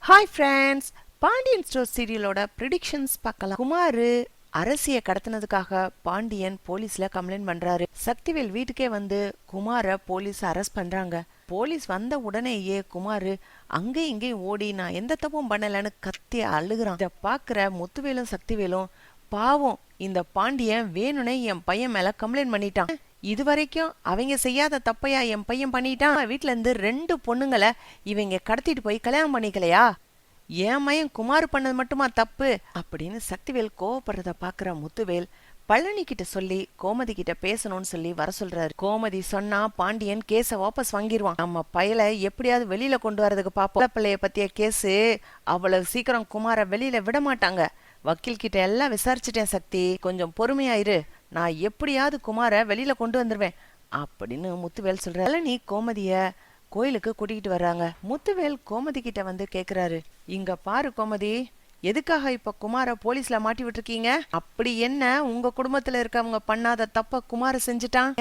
Hi friends, Pandian store சீரியலோட predictions பார்க்கலாம். குமார் அரசியை கடத்தினதுக்காக பாண்டியன் போலீஸ்ல கம்ப்ளைண்ட் பண்றாரு. சக்திவேல் வீட்டுக்கே வந்து குமார போலீஸ் அரெஸ்ட் பண்றாங்க. போலீஸ் வந்த உடனேயே குமார் அங்கேயும் இங்கேயும் ஓடி நான் எந்த தப்பும் பண்ணலன்னு கத்தி அழுகுறான். இத பாக்குற முத்துவேலும் சக்திவேலும் பாவம் இந்த பாண்டியன் வேணும்னே என் பையன் மேல கம்ப்ளைண்ட் பண்ணிட்டான். இது வரைக்கும் அவங்க செய்யாத தப்பையா என் பையன் பண்ணிட்டான். வீட்டுல இருந்து 2 பொண்ணுங்களை இவங்க கடத்திட்டு போய் கல்யாணம் பண்ணிக்கலையா? என் மயன் குமார் பண்ணது மட்டுமா தப்பு அப்படின்னு சக்திவேல் கோவப்படுறத பாக்குற முத்துவேல் பழனி கிட்ட சொல்லி கோமதி கிட்ட பேசணும்னு சொல்லி வர சொல்றாரு. கோமதி சொன்னா பாண்டியன் கேஸ வாபஸ் வாங்கிடுவான். நம்ம பயல எப்படியாவது வெளியில கொண்டு வரதுக்கு பாப்போம். பிள்ளைய பத்திய கேஸு அவ்வளவு சீக்கிரம் குமார வெளியில விட மாட்டாங்க. வக்கீல் கிட்ட எல்லாம் விசாரிச்சுட்டேன் சக்தி, கொஞ்சம் பொறுமையாயிரு, நான் எப்படியாவது குமார வெளியில கொண்டு வந்துருவேன் அப்படின்னு முத்துவேல் சொல்ற. நீ கோமதிய கோயிலுக்கு கூட்டிகிட்டு வர்றாங்க. முத்துவேல் கோமதி கிட்ட வந்து கேக்குறாரு, இங்க பாரு கோமதி, எதுக்காக இப்ப குமார போலீஸ்ல மாட்டி விட்டுருக்கீங்க? அப்படி என்ன உங்க குடும்பத்துல இருக்கவங்க பண்ணாத தப்ப குமார செஞ்சுட்டான்?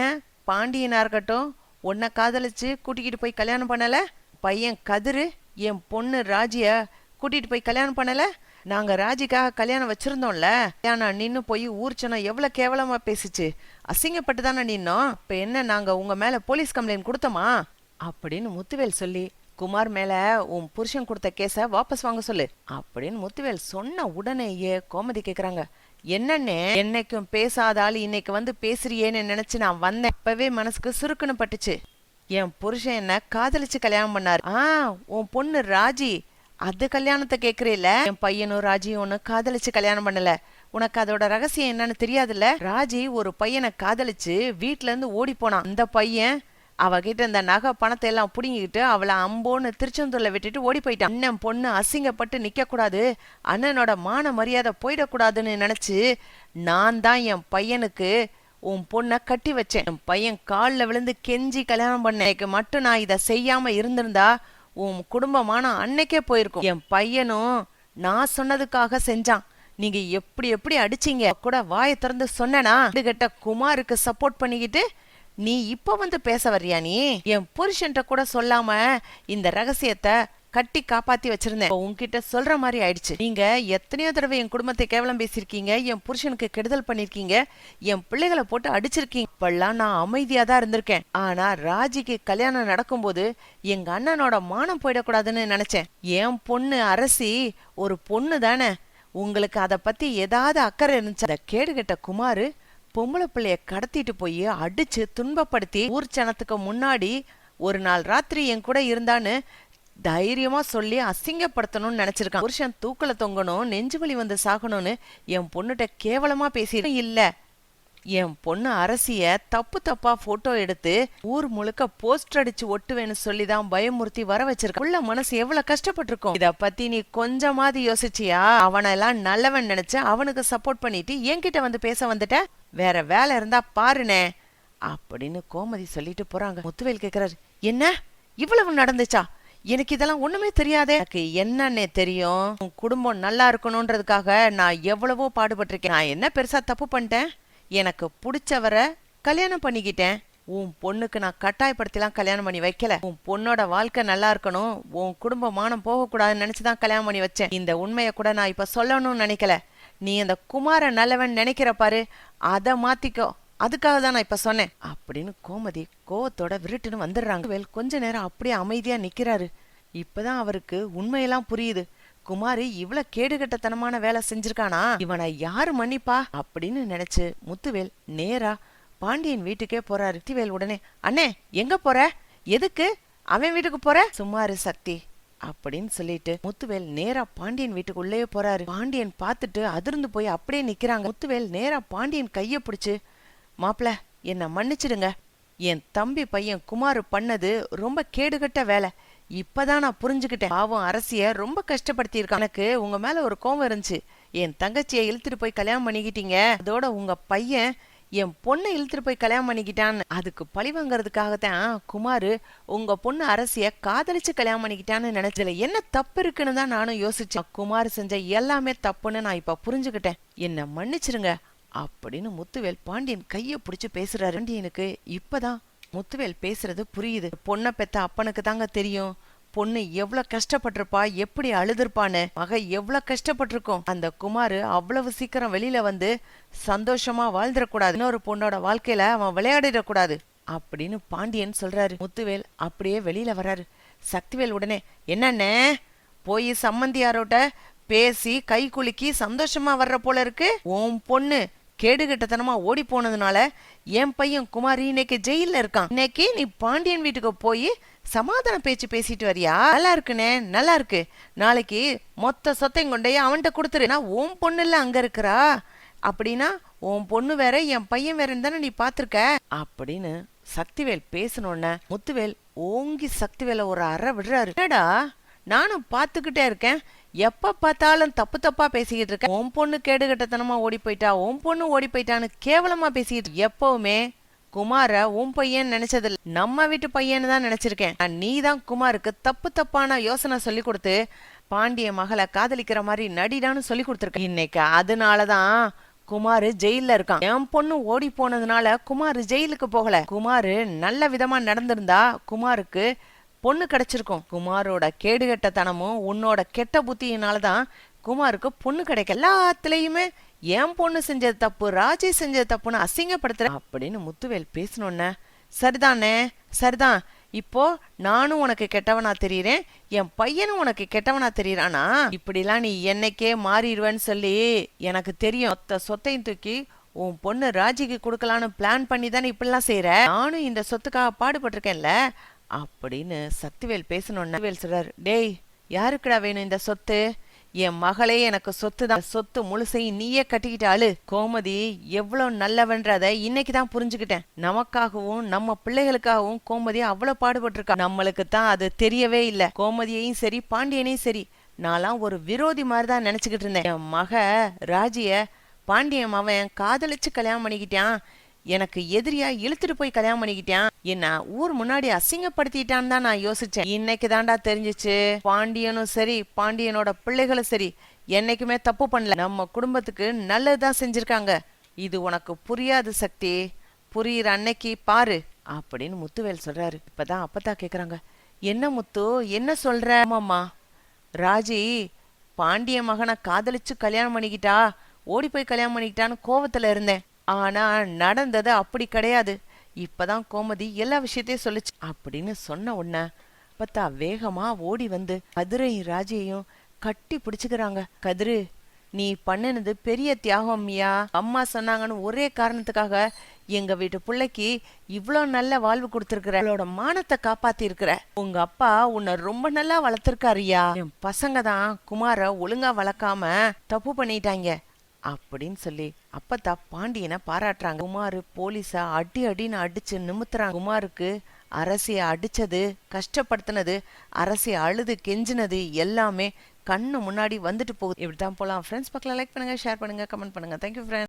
பாண்டியனா இருக்கட்டும் உன்னை காதலிச்சு கூட்டிக்கிட்டு போய் கல்யாணம் பண்ணல, பையன் கதிரு என் பொண்ணு ராஜிய கூட்டிட்டு போய் கல்யாணம் பண்ணல, நாங்க ராஜிக்காக கல்யாணம் வச்சிருந்தோம்ல, கல்யாணம் நின்னு போய் ஊர்ச்சனம் எவ்வளவு கேவலமா பேசிச்சு, அசிங்கப்பட்டு தானே நின்னோம். இப்ப என்ன நாங்க உங்க மேல போலீஸ் கம்ப்ளைண்ட் கொடுத்தோமா அப்படின்னு முத்துவேல் சொல்லி, குமார் மேல உன் புருஷன் கொடுத்த கேஸ வாபஸ் வாங்க சொல்லு அப்படின்னு முத்துவேல் சொன்ன உடனேயே கோமதி கேக்குறாங்க, என்னன்னே என்னைக்கும் பேசாத ஆளு இன்னைக்கு வந்து பேசுறியேன்னு நினைச்சு நான் வந்தேன். அப்பவே மனசுக்கு சுருக்குன்னு பட்டுச்சு. என் புருஷன் என்ன காதலிச்சு கல்யாணம் பண்ணாரு. உன் பொண்ணு ராஜி அது கல்யாணத்தை கேக்குறீல? என் பையனும் ராஜியும் ஒன்னு காதலிச்சு கல்யாணம் பண்ணல. உனக்கு அதோட ரகசியம் என்னன்னு தெரியாதுல்ல? ராஜி ஒரு பையனை காதலிச்சு வீட்டுல இருந்து ஓடி போனான். அந்த பையன் அவகிட்ட இந்த நகை பணத்தை எல்லாம் புடுங்கிக்கிட்டு அவளை அம்போன்னு திருச்செந்தூர்ல விட்டுட்டு ஓடி போயிட்டான். அண்ணன் பொண்ணு அசிங்கப்பட்டு நிக்க கூடாது, அண்ணனோட மான மரியாதை போயிடக்கூடாதுன்னு நினைச்சு நான் தான் என் பையனுக்கு உன் பொண்ணை கட்டி வச்சேன். என் பையன் காலில் விழுந்து கெஞ்சி கல்யாணம் பண்ணேன். மட்டும் நான் இதை செய்யாம இருந்திருந்தா உன் குடும்பமான அன்னைக்கே போயிருக்கும். என் பையனும் நான் சொன்னதுக்காக செஞ்சான். நீங்க எப்படி எப்படி அடிச்சீங்க கூட வாயை திறந்து சொன்னா? கெட்ட குமாருக்கு சப்போர்ட் பண்ணிக்கிட்டு நீ இப்ப வந்து பேச வர்றியா? நீ என் புருஷன்ட்ட கூட சொல்லாம இந்த ரகசியத்தை கட்டி காப்பாத்தி வச்சிருந்தேன். உன்கிட்ட சொல்ற மாதிரி ஆயிடுச்சு. நீங்க எத்தனையோ தடவை என் குடும்பத்தை கேவலம் பேசிருக்கீங்க, என் புருஷனுக்கு கெடுதல் பண்ணிருக்கீங்க, என் பிள்ளைகளை போட்டு அடிச்சிருக்கீங்க. இப்பெல்லாம் நான் அமைதியா தான் இருந்திருக்கேன். ஆனா ராஜிக்கு கல்யாணம் நடக்கும்போது எங்க அண்ணனோட மானம் போயிடக்கூடாதுன்னு நினைச்சேன். என் பொண்ணு அரசி ஒரு பொண்ணு தானே, உங்களுக்கு அத பத்தி ஏதாவது அக்கறை இருந்துச்சு? அத கேடுகெட்ட குமாரு பொம்பளை பிள்ளைய கடத்திட்டு போய் அடிச்சு துன்பப்படுத்தி ஊர் ஜனத்துக்கு முன்னாடி ஒரு நாள் ராத்திரி என் கூட இருந்தான்னு தைரியமா சொல்லி அசிங்கப்படுத்தணும்னு நினைச்சிருக்கான். புருஷன் தூக்கல தொங்கணும், நெஞ்சு வலி வந்து சாகணும்னு என் பொண்ணுகிட்ட கேவலமா பேசிருக்கேன். இல்ல, என் பொண்ணு அரசிய தப்பு தப்பா போட்டோ எடுத்து ஊர் முழுக்க போஸ்டர் அடிச்சு ஒட்டுவேன்னு சொல்லிதான் பயமுறுத்தி வர வச்சிருக்க. உள்ள மனசு எவ்வளவு கஷ்டப்பட்டிருக்கும். இத பத்தி நீ கொஞ்சமாவது யோசிச்சியா? அவனெல்லாம் நல்லவன் நினைச்சு அவனுக்கு சப்போர்ட் பண்ணிட்டு என்கிட்ட வந்து பேச வந்துட்ட. வேற வேலை இருந்தா பாருனே அப்படின்னு கோமதி சொல்லிட்டு போறாங்க. முத்துவேல் கேக்குறாரு, என்ன இவ்வளவு நடந்துச்சா? எனக்கு இதெல்லாம் ஒண்ணுமே தெரியாதே. எனக்கு என்னன்னே தெரியும். உன் குடும்பம் நல்லா இருக்கணும்ன்றதுக்காக நான் எவ்வளவோ பாடுபட்டிருக்கேன். நான் என்ன பெருசா தப்பு பண்ணிட்டேன்? எனக்கு பிடிச்சவரை கல்யாணம் பண்ணிக்கிட்டேன். உன் பொண்ணுக்கு நான் கட்டாயப்படுத்திலாம் கல்யாணம் பண்ணி வைக்கல. உன் பொண்ணோட வாழ்க்கை நல்லா இருக்கணும், உன் குடும்ப மானம் போகக்கூடாதுன்னு நினைச்சுதான் கல்யாணம் பண்ணி வச்சேன். இந்த உண்மைய கூட நான் இப்ப சொல்லணும்னு நினைக்கல. நீ அந்த குமார நல்லவன் நினைக்கிற பாரு, அதை மாத்திக்கோ, அதுக்காக தான் நான் இப்ப சொன்னேன் அப்படின்னு கோமதி கோவத்தோட விருட்டுன்னு வந்துடுறாங்க. வேல் கொஞ்ச நேரம் அப்படியே அமைதியா நிக்கிறாரு. இப்பதான் அவருக்கு உண்மையெல்லாம் புரியுது. குமாரி இவ்வளவு கேடுகட்டத்தனமான வேலை செஞ்சிருக்கானா? இவனை யாரு மன்னிப்பா அப்படின்னு நினைச்சு முத்துவேல் நேரா பாண்டியன் வீட்டுக்கே போறாரு. முத்துவேல் உடனே, அண்ணே எங்க போற? எதுக்கு அவன் வீட்டுக்கு போற? சும்மாரு சக்தி அப்படின்னு சொல்லிட்டு முத்துவேல் நேரா பாண்டியன் வீட்டுக்குள்ளேயே போறாரு. பாண்டியன் பார்த்துட்டு அதிர்ந்து போய் அப்படியே நிக்கிறாங்க. முத்துவேல் நேரா பாண்டியன் கைய பிடிச்சு, மாப்பிள என்ன மன்னிச்சிடுங்க, என் தம்பி பையன் குமார் பண்ணது ரொம்ப கேடுகட்ட வேலை. இப்பதான் நான் புரிஞ்சுக்கிட்டேன். பாவம் அரசிய ரொம்ப கஷ்டப்படுத்தி இருக்கான். எனக்கு உங்க மேல ஒரு கோவம் இருந்துச்சு. என் தங்கச்சியை இழுத்துட்டு போய் கல்யாணம் பண்ணிக்கிட்டீங்க, அதோட உங்க பையன் என் பொண்ணை இழுத்துட்டு போய் கல்யாணம் பண்ணிக்கிட்டான்னு அதுக்கு பழி வாங்கறதுக்காகத்தான் குமாரு உங்க பொண்ணு அரசிய காதலிச்சு கல்யாணம் பண்ணிக்கிட்டான்னு நினைச்சல. என்ன தப்பு இருக்குன்னு தான் நானும் யோசிச்சேன். குமார் செஞ்ச எல்லாமே தப்புன்னு நான் இப்ப புரிஞ்சுக்கிட்டேன். என்ன மன்னிச்சிருங்க அப்படின்னு முத்துவேல் பாண்டியன் கைய பிடிச்சு பேசுறாரு. பாண்டியனுக்கு இப்பதான் முத்துவேல் பேசுறது புரியுது. பொண்ணை பெத்த அப்பனுக்கு தாங்க தெரியும் பொண்ணு எவ்வளவு கஷ்டப்பட்டிருப்பா, எப்படி அழுதுருப்பான்னு, மக எவ்வளவு கஷ்டப்பட்டிருக்கோம். அந்த குமாரு அவ்வளவு சீக்கிரம் வெளியில வந்து சந்தோஷமா வாழ்ந்துடக்கூடாது, இன்னொரு பொண்ணோட வாழ்க்கையில அவன் விளையாடிடக்கூடாது அப்படின்னு பாண்டியன் சொல்றாரு. முத்துவேல் அப்படியே வெளியில வராரு. சக்திவேல் உடனே, என்னண்ணே போய் சம்மந்தியாரோட்ட பேசி கை குலுக்கி சந்தோஷமா வர்ற போல இருக்கு. உன் பொண்ணு கேடுகட்டத்தனமா ஓடி போனதுனால என் பையன் குமாரி இன்னைக்கு ஜெயில இருக்கான். இன்னைக்கு நீ பாண்டியன் வீட்டுக்கு போய் சமாதான பேச்சு பேசிட்டு வரியா? நல்லா இருக்குனே, நல்லா இருக்கு. நாளைக்கு மொத்த சொத்தையும் கொண்டைய அவன்கிட்ட கொடுத்துரு. நான் உன் பொண்ணு இல்ல அங்க இருக்கிறா, அப்படின்னா உன் பொண்ணு வேற என் பையன் வேறன்னு தானே நீ பாத்திருக்க அப்படின்னு சக்திவேல் பேசணும்ன முத்துவேல் ஓங்கி சக்திவேல ஒரு அறை விடுறாரு. என்னடா நானும் பாத்துக்கிட்டே இருக்கேன், எப்ப பார்த்தாலும் தப்பு தப்பா பேசிக்கிட்டு இருக்கேன். உன் பொண்ணு கேடுகட்டத்தனமா ஓடி போயிட்டா, உன் பொண்ணு ஓடி போயிட்டான்னு கேவலமா பேசிக்கிட்டு. எப்பவுமே குமார உன் பையன் நினைச்சதில்ல, நம்ம வீட்டு பையன்னு தான் நினைச்சிருக்கேன். நீ தான் குமாருக்கு தப்பு தப்பான யோசனை சொல்லி கொடுத்து பாண்டிய மகளை காதலிக்கிற மாதிரி நடிடான்னு சொல்லி கொடுத்துருக்க. இன்னைக்கு அதனாலதான் குமாரு ஜெயில இருக்கான். என் பொண்ணு ஓடி போனதுனால குமாரு ஜெயிலுக்கு போகல. குமாரு நல்ல விதமா நடந்திருந்தா குமாருக்கு பொண்ணு கிடைச்சிருக்கும். குமாரோட கேடுகட்டத்தனமும் உன்னோட கெட்ட புத்தியினாலதான் குமாருக்கு பொண்ணு கிடைக்க. எல்லாத்துலயுமே என் பொண்ணு செஞ்சது தப்பு, ராஜி செஞ்சது தப்புன்னு அசிங்கப்படுத்துற அப்படின்னு முத்துவேல் பேசணும்ன. சரிதானே, சரிதான். இப்போ நானும் உனக்கு கெட்டவனா தெரியுறேன், என் பையனும் உனக்கு கெட்டவனா தெரியுறானா? இப்படிலாம் நீ என்னைக்கே மாறிடுவேன்னு சொல்லி எனக்கு தெரியும். மொத்த சொத்தையும் தூக்கி உன் பொண்ணு ராஜிக்கு கொடுக்கலான்னு பிளான் பண்ணி தானே இப்படிலாம் செய்யற. நானும் இந்த சொத்துக்காக பாடுபட்டிருக்கேன்ல அப்படின்னு சக்திவேல் பேசணும்னு வேல் சொல்றாரு. டேய், யாருக்குடா வேணும் இந்த சொத்து? என் மகளே எனக்கு சொத்து தான். சொத்து முழுசையும் நீயே கட்டிக்கிட்டாளு. கோமதி எவ்வளவு நல்லவன்றத இன்னைக்குதான் புரிஞ்சுக்கிட்டேன். நமக்காகவும் நம்ம பிள்ளைகளுக்காகவும் கோமதி அவ்வளவு பாடுபட்டிருக்கா. நம்மளுக்கு தான் அது தெரியவே இல்ல. கோமதியையும் சரி பாண்டியனையும் சரி நான்லாம் ஒரு விரோதி மாதிரிதான் நினைச்சுக்கிட்டு இருந்தேன். என் மக ராஜிய பாண்டியன் அவன் காதலிச்சு கல்யாணம் பண்ணிக்கிட்டான், எனக்கு எதிரியா இழுத்துட்டு போய் கல்யாணம் பண்ணிக்கிட்டான், என்ன ஊர் முன்னாடி அசிங்கப்படுத்திட்டான்னு தான் நான் யோசிச்சேன். இன்னைக்கு தாண்டா தெரிஞ்சிச்சு, பாண்டியனும் சரி பாண்டியனோட பிள்ளைகளும் சரி என்னைக்குமே தப்பு பண்ணல, நம்ம குடும்பத்துக்கு நல்லதுதான் செஞ்சிருக்காங்க. இது உனக்கு புரியாது சக்தி, புரியுற அன்னைக்கு பாரு அப்படின்னு முத்துவேல் சொல்றாரு. இப்பதான் அப்பத்தா கேக்குறாங்க, என்ன முத்து என்ன சொல்ற? ஆமாம்மா, ராஜி பாண்டிய மகனை காதலிச்சு கல்யாணம் பண்ணிக்கிட்டா, ஓடி போய் கல்யாணம் பண்ணிக்கிட்டான்னு கோவத்துல இருந்தேன். ஆனா நடந்தது அப்படி கிடையாது. இப்பதான் கோமதி எல்லா விஷயத்தையும் சொல்லுச்சு அப்படின்னு சொன்ன உடனே பார்த்தா வேகமா ஓடி வந்து கதிரையும் ராஜியையும் கட்டி பிடிச்சுக்கிறாங்க. கதிரு, நீ பண்ணினது பெரிய தியாகம் ஐயா. அம்மா சொன்னாங்கன்னு ஒரே காரணத்துக்காக எங்க வீட்டு பிள்ளைக்கு இவ்வளோ நல்ல வாழ்வு கொடுத்துருக்குற, அவளோட மானத்தை காப்பாத்தி இருக்கிற. உங்க அப்பா உன்னை ரொம்ப நல்லா வளர்த்திருக்காருயா. என் பசங்க தான் குமார ஒழுங்கா வளர்க்காம தப்பு பண்ணிட்டாங்க அப்படின்னு சொல்லி அப்பத்தா பாண்டியனை பாராட்டுறாங்க. குமாரு போலீஸ அடி அடின்னு அடிச்சு நிமித்துறாங்க. குமாருக்கு அரசிய அடிச்சது, கஷ்டப்படுத்தினது, அரசிய அழுது கெஞ்சினது எல்லாமே கண்ணு முன்னாடி வந்துட்டு போகுது. இப்படிதான் போலாம் ஃப்ரெண்ட்ஸ். பக்கம் லைக் பண்ணுங்க, ஷேர் பண்ணுங்க, கமெண்ட் பண்ணுங்க. Thank you friends.